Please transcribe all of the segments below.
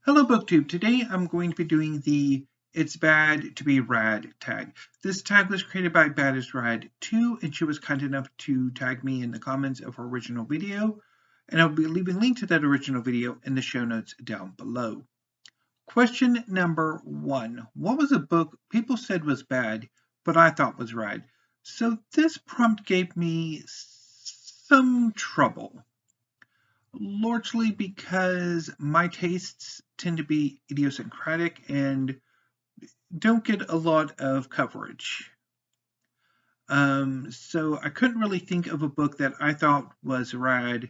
Hello BookTube. Today I'm going to be doing the It's Bad to Be Rad tag. This tag was created by Bad is Rad 2 and she was kind enough to tag me in the comments of her original video, and I'll be leaving a link to that original video in the show notes down below. Question number 1. What was a book people said was bad but I thought was rad? So this prompt gave me some trouble. Largely because my tastes tend to be idiosyncratic and don't get a lot of coverage. So I couldn't really think of a book that I thought was rad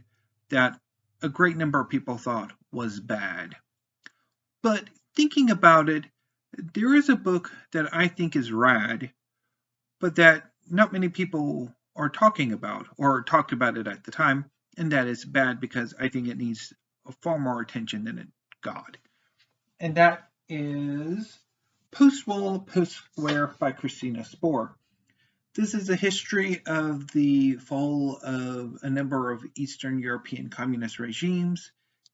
that a great number of people thought was bad. But thinking about it, there is a book that I think is rad, but that not many people are talking about or talked about it at the time. And that is bad because I think it needs far more attention than it got. And that is Post-War, Post-Square by Kristina Spohr. This is a history of the fall of a number of Eastern European communist regimes,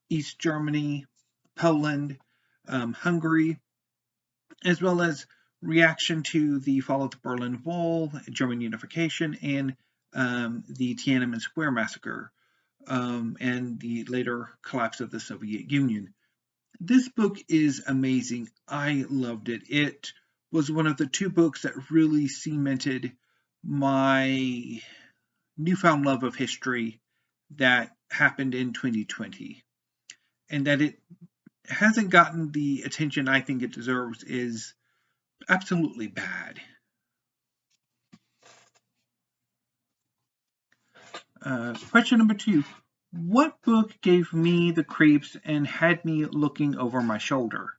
East Germany, Poland, Hungary, as well as reaction to the fall of the Berlin Wall, German unification, and the Tiananmen Square massacre. And the later collapse of the Soviet Union. This book is amazing. I loved it. It was one of the two books that really cemented my newfound love of history that happened in 2020. And that it hasn't gotten the attention I think it deserves is absolutely bad. Question number 2. What book gave me the creeps and had me looking over my shoulder?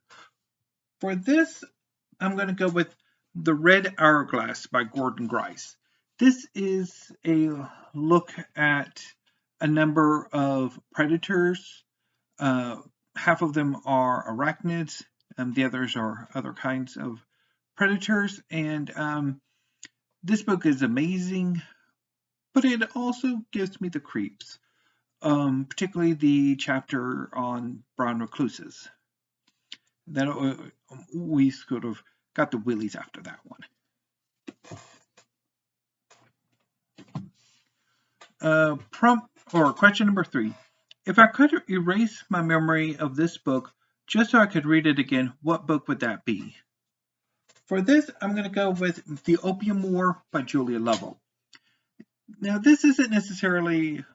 For this, I'm going to go with The Red Hourglass by Gordon Grice. This is a look at a number of predators. Half of them are arachnids, the others are other kinds of predators. And this book is amazing, but it also gives me the creeps. Particularly the chapter on brown recluses. That we sort of got the willies after that one. Question number 3. If I could erase my memory of this book just so I could read it again, what book would that be? For this, I'm going to go with The Opium War by Julia Lovell. Now, this isn't necessarily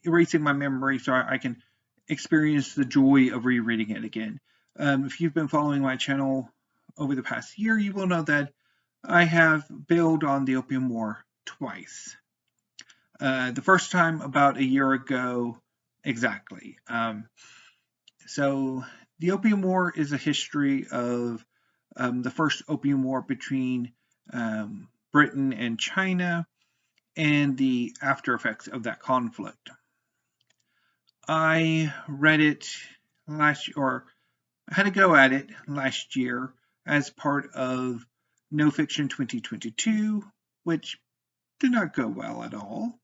erasing my memory so I can experience the joy of rereading it again. If you've been following my channel over the past year, you will know that I have bailed on the Opium War twice. The first time about a year ago exactly. So the Opium War is a history of the first Opium War between Britain and China and the after effects of that conflict. I read it I had a go at it last year as part of No Fiction 2022, which did not go well at all,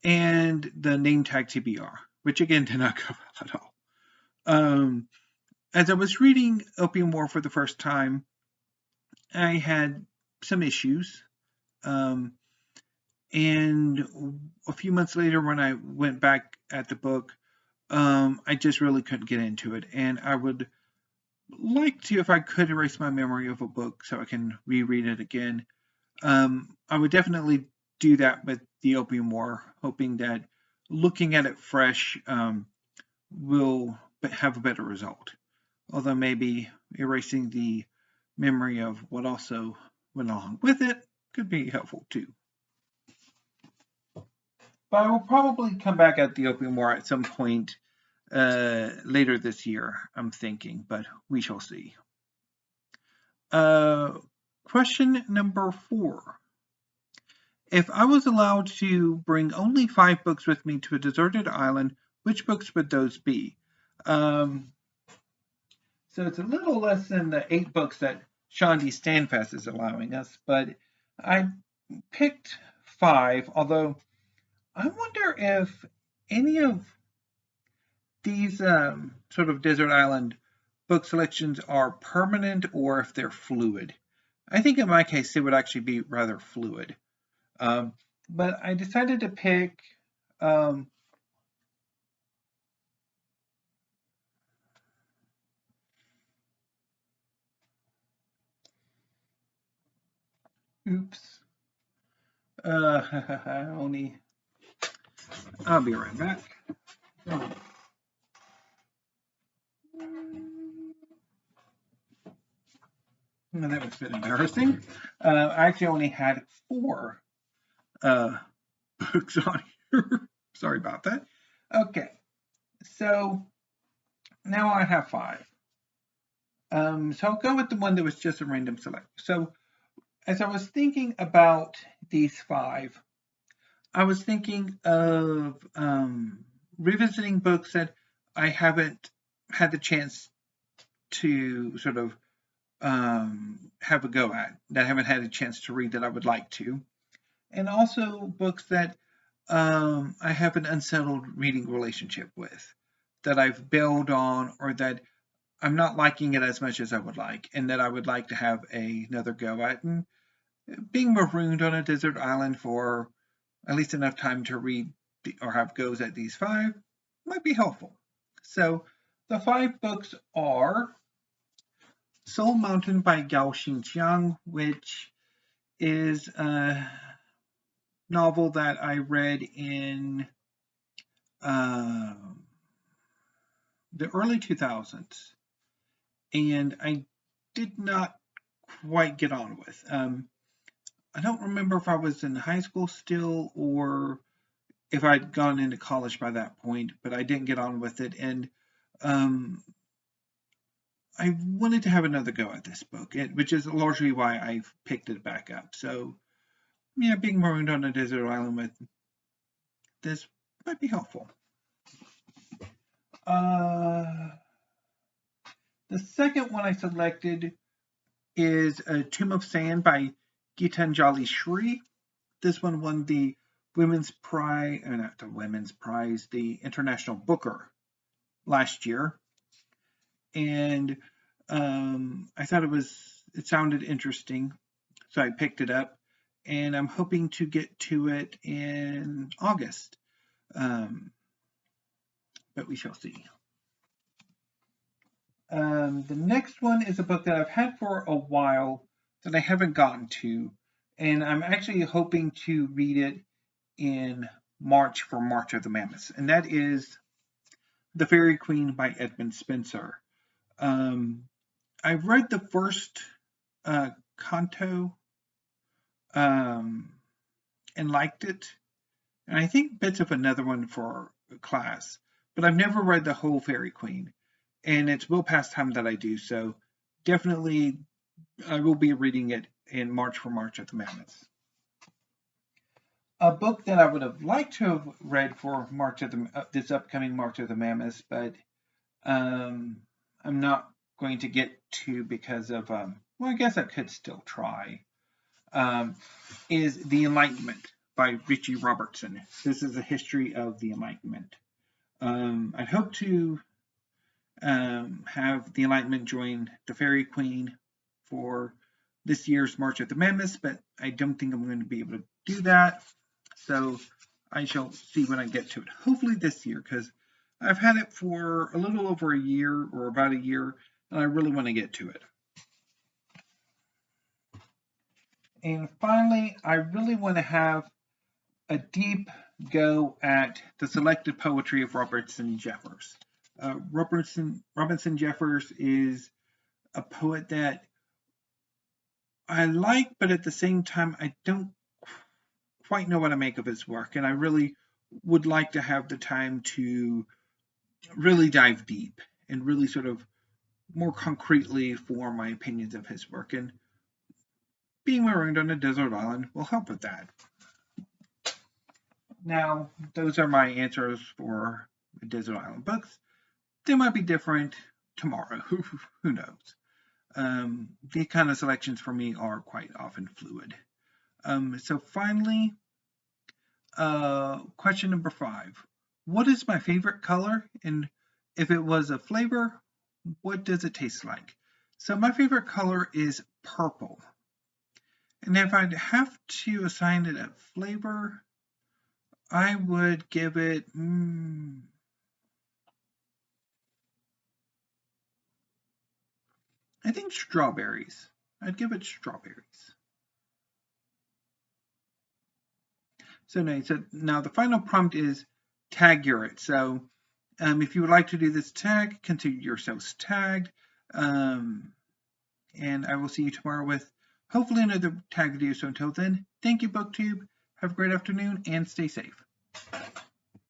and the name tag TBR, which again did not go well at all. As I was reading Opium War for the first time, I had some issues. And a few months later, when I went back at the book, I just really couldn't get into it. And I would like to, if I could, erase my memory of a book so I can reread it again. I would definitely do that with the Opium War, hoping that looking at it fresh will have a better result. Although maybe erasing the memory of what also went along with it could be helpful too. But I will probably come back at the Opium War at some point later this year, I'm thinking, but we shall see. Question number 4. If I was allowed to bring only 5 books with me to a deserted island, which books would those be? So it's a little less than the 8 books that Shandi Standfast is allowing us, but I picked 5, although I wonder if any of these sort of desert island book selections are permanent or if they're fluid. I think in my case, they would actually be rather fluid. But I decided to pick oops. I'll be right back. Oh. That was a bit embarrassing. I actually only had 4 books on here. Sorry about that. Okay, so now I have 5. So I'll go with the one that was just a random select. So as I was thinking about these 5, I was thinking of revisiting books that I haven't had the chance to sort of have a go at, that I haven't had a chance to read that I would like to. And also books that I have an unsettled reading relationship with, that I've bailed on, or that I'm not liking it as much as I would like, and that I would like to have another go at. And being marooned on a desert island for at least enough time to read or have goes at these 5 might be helpful. So the 5 books are Soul Mountain by Gao Xingjian, which is a novel that I read in the early 2000s, and I did not quite get on with. I don't remember if I was in high school still or if I'd gone into college by that point, but I didn't get on with it, and I wanted to have another go at this book, which is largely why I've picked it back up. So, yeah, being marooned on a desert island with this might be helpful. The second one I selected is A Tomb of Sand by Geetanjali Shree. This one won the Women's Prize, not the Women's Prize, the International Booker last year. And I thought it sounded interesting, so I picked it up, and I'm hoping to get to it in August, but we shall see. The next one is a book that I've had for a while that I haven't gotten to, and I'm actually hoping to read it in March for March of the Mammoths, and that is The Faerie Queene by Edmund Spenser. I've read the first canto and liked it, and I think bits of another one for class, but I've never read the whole Faerie Queene, and it's well past time that I do, so definitely I will be reading it in March for March of the Mammoths. A book that I would have liked to have read for this upcoming March of the Mammoths, but I'm not going to get to because of, well, I guess I could still try, is The Enlightenment by Ritchie Robertson. This is a history of the Enlightenment. I'd hope to have the Enlightenment join the Faerie Queene for this year's March of the Mammoths, but I don't think I'm going to be able to do that. So I shall see when I get to it. Hopefully this year, because I've had it for a little over a year or about a year, and I really want to get to it. And finally, I really want to have a deep go at the selected poetry of Robertson Jeffers. Robertson Jeffers is a poet that I like, but at the same time, I don't quite know what to make of his work, and I really would like to have the time to really dive deep and really sort of more concretely form my opinions of his work, and being marooned on a desert island will help with that. Now, those are my answers for the desert island books. They might be different tomorrow. Who knows? These kind of selections for me are quite often fluid. So finally, question number 5. What is my favorite color? And if it was a flavor, what does it taste like? So my favorite color is purple. And if I'd have to assign it a flavor, I would give it, I think strawberries. I'd give it strawberries. So now the final prompt is tag Urit. So if you would like to do this tag, consider yourselves tagged. And I will see you tomorrow with hopefully another tag video. So until then, thank you, BookTube. Have a great afternoon and stay safe.